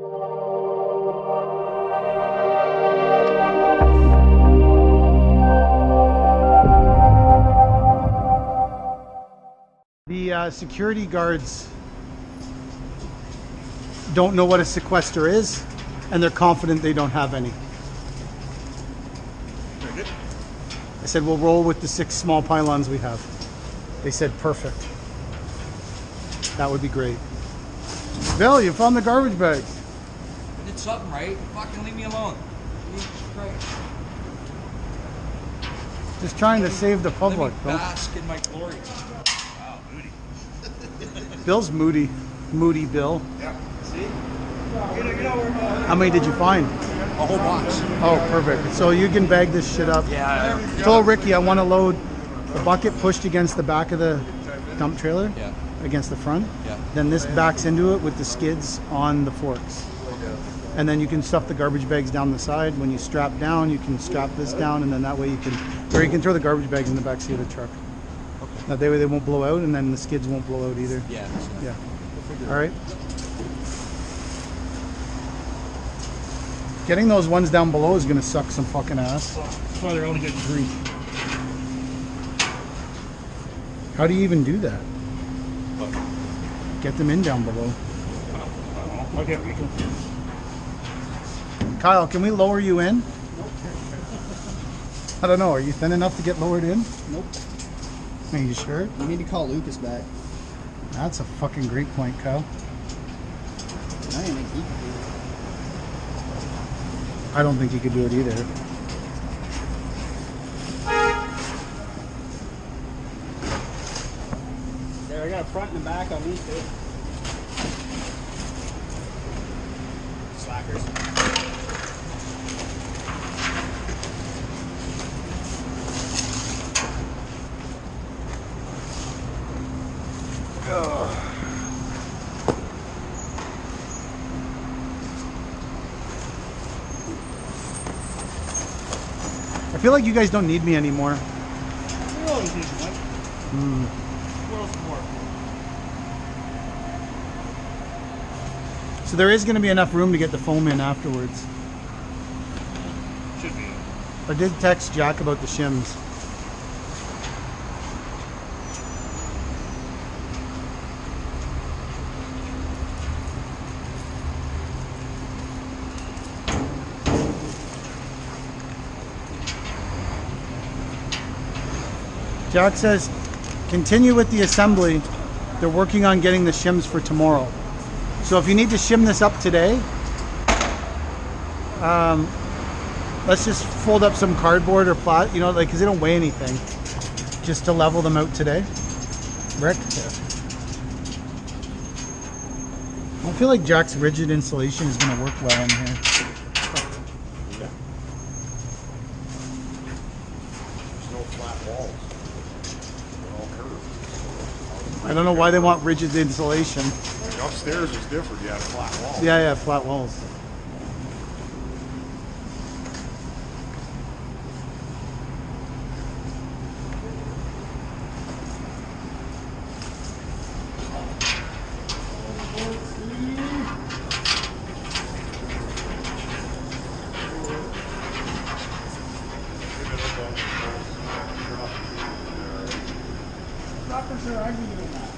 The security guards don't know what a sequester is, and they're confident they don't have any. Very good. I said, we'll roll with the 6 small pylons we have. They said, perfect. That would be great. Bill, you found the garbage bags. I did something right. Fucking leave me alone. Jesus Christ. Just trying to save the public. Let me bask in my glory. Wow, moody. Bill's moody. Moody Bill. Yeah. See? You know where How many did you find? A whole box. Oh, perfect. So you can bag this shit up. Yeah. Told Ricky I want to load the bucket pushed against the back of the dump trailer. Yeah. Against the front. Yeah. Then this backs into it with the skids on the forks. And then you can stuff the garbage bags down the side. When you strap down, you can strap this down, and then that way you can, or you can throw the garbage bags in the back seat of the truck. Okay. That way they won't blow out, and then the skids won't blow out either. Yeah. Yeah. All right. Getting those ones down below is gonna suck some fucking ass. That's why they're only getting 3. How do you even do that? Get them in down below. Okay, we can. Kyle, can we lower you in? I don't know. Are you thin enough to get lowered in? Nope. Are you sure? You need to call Lucas back. That's a fucking great point, Kyle. I didn't think he could do it. I don't think you could do it either. There, I got a front and a back on these two. Slackers. I feel like you guys don't need me anymore. We're always using one. What else more? So there is going to be enough room to get the foam in afterwards. Should be. I did text Jack about the shims. Jack says, continue with the assembly. They're working on getting the shims for tomorrow. So if you need to shim this up today, let's just fold up some cardboard or plat, you know, like, because they don't weigh anything, just to level them out today. Rick? Yeah. I don't feel like Jack's rigid insulation is going to work well in here. There's no flat walls. They're all curved. I don't know why they want rigid insulation. Like upstairs is different. You have flat walls. Yeah, flat walls. Not for sure I'd be doing that.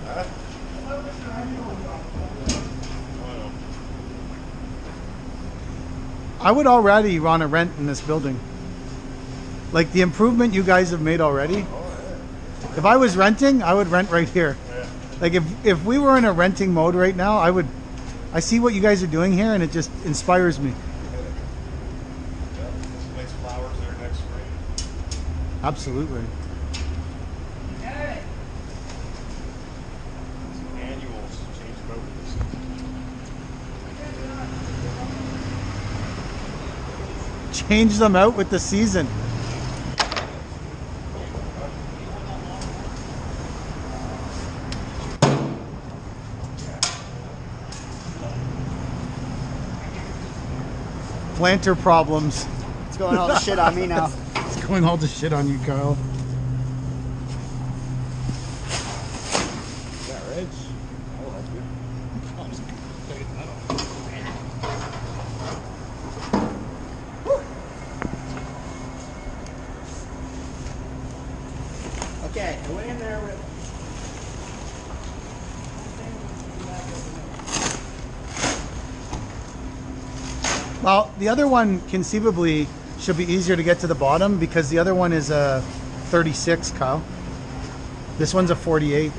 Huh? Not for sure I'd be doing that. I would already run a rent in this building. Like the improvement you guys have made already. If I was renting, I would rent right here. Yeah. Like if we were in a renting mode right now, I see what you guys are doing here and it just inspires me. Yeah. Some nice flowers there next spring. Absolutely. Some annuals. Change them over this. Change them out with the season. Planter problems. It's going all the shit on me now. It's going all the shit on you, Kyle. Is that rich? Oh, that's good. I'll just take that off. Well, the other one conceivably should be easier to get to the bottom because the other one is a 36, Kyle. This one's a 48.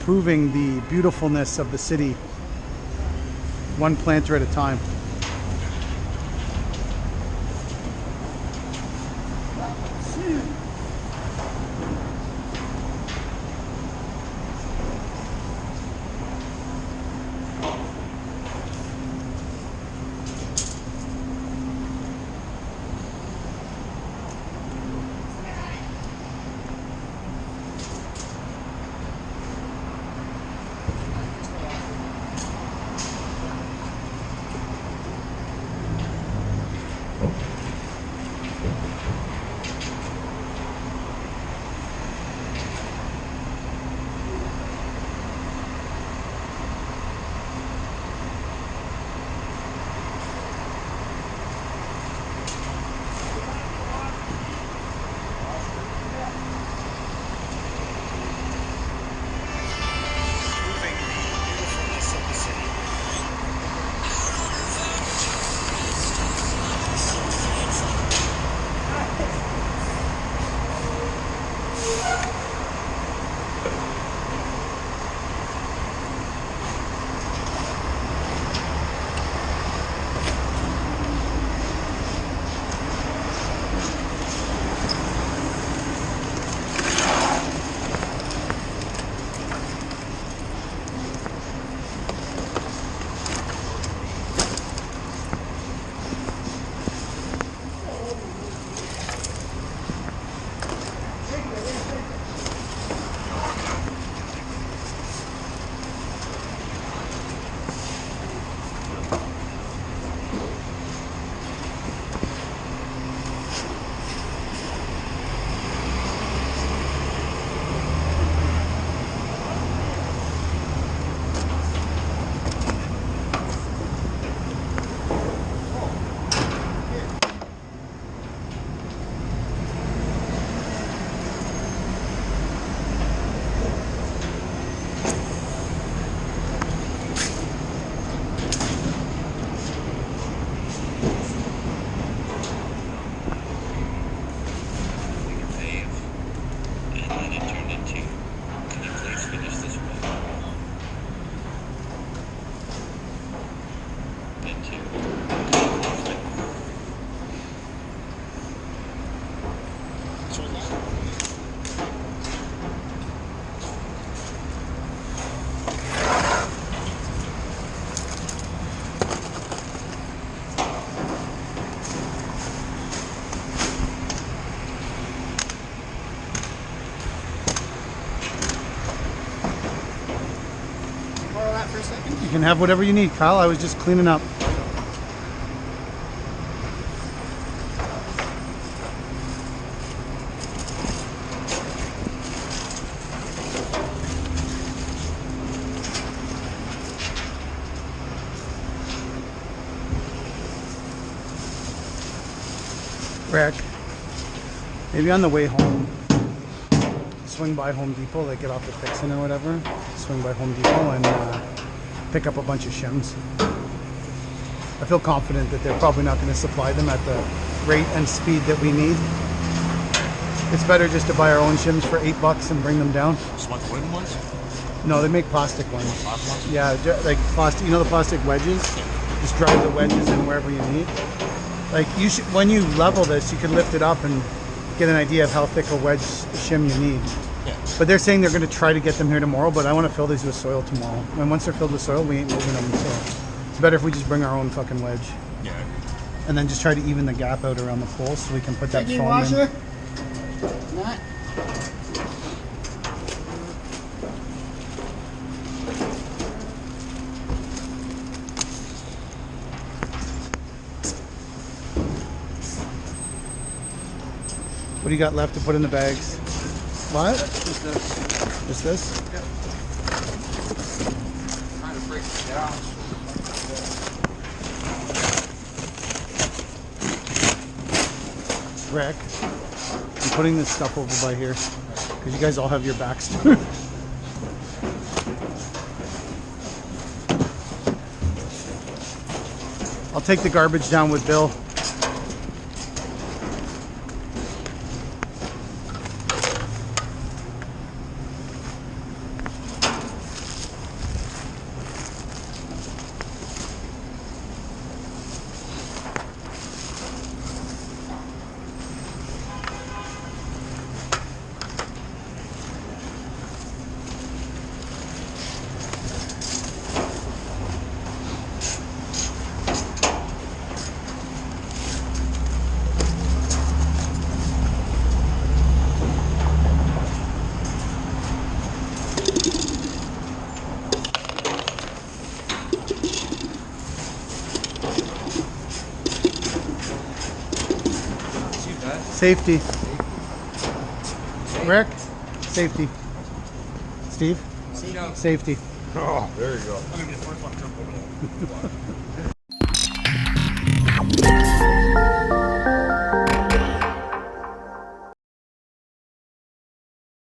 Proving the beautifulness of the city, one planter at a time. You can have whatever you need, Kyle. I was just cleaning up. Rick, maybe on the way home, swing by Home Depot, like get off the Fixin' or whatever, swing by Home Depot and pick up a bunch of shims. I feel confident that they're probably not going to supply them at the rate and speed that we need. It's better just to buy our own shims for $8 and bring them down. Just want the wooden ones? No, they make plastic ones. Plastic ones? Yeah, like plastic. You know the plastic wedges? Just drive the wedges in wherever you need. Like you should, when you level this, you can lift it up and get an idea of how thick a wedge shim you need. Yeah. But they're saying they're going to try to get them here tomorrow, but I want to fill these with soil tomorrow. And once they're filled with soil, we ain't moving them. So it's better if we just bring our own fucking wedge. Yeah. And then just try to even the gap out around the pole so we can put that Piggy foam washer? in. Not. What do you got left to put in the bags? What? Just this. Just this? Trying to break it down. Rick, I'm putting this stuff over by here because you guys all have your backs to it. I'll take the garbage down with Bill. Safety. Rick, safety. Steve, safety. Oh, there you go. I'm gonna be the first one to jump over there.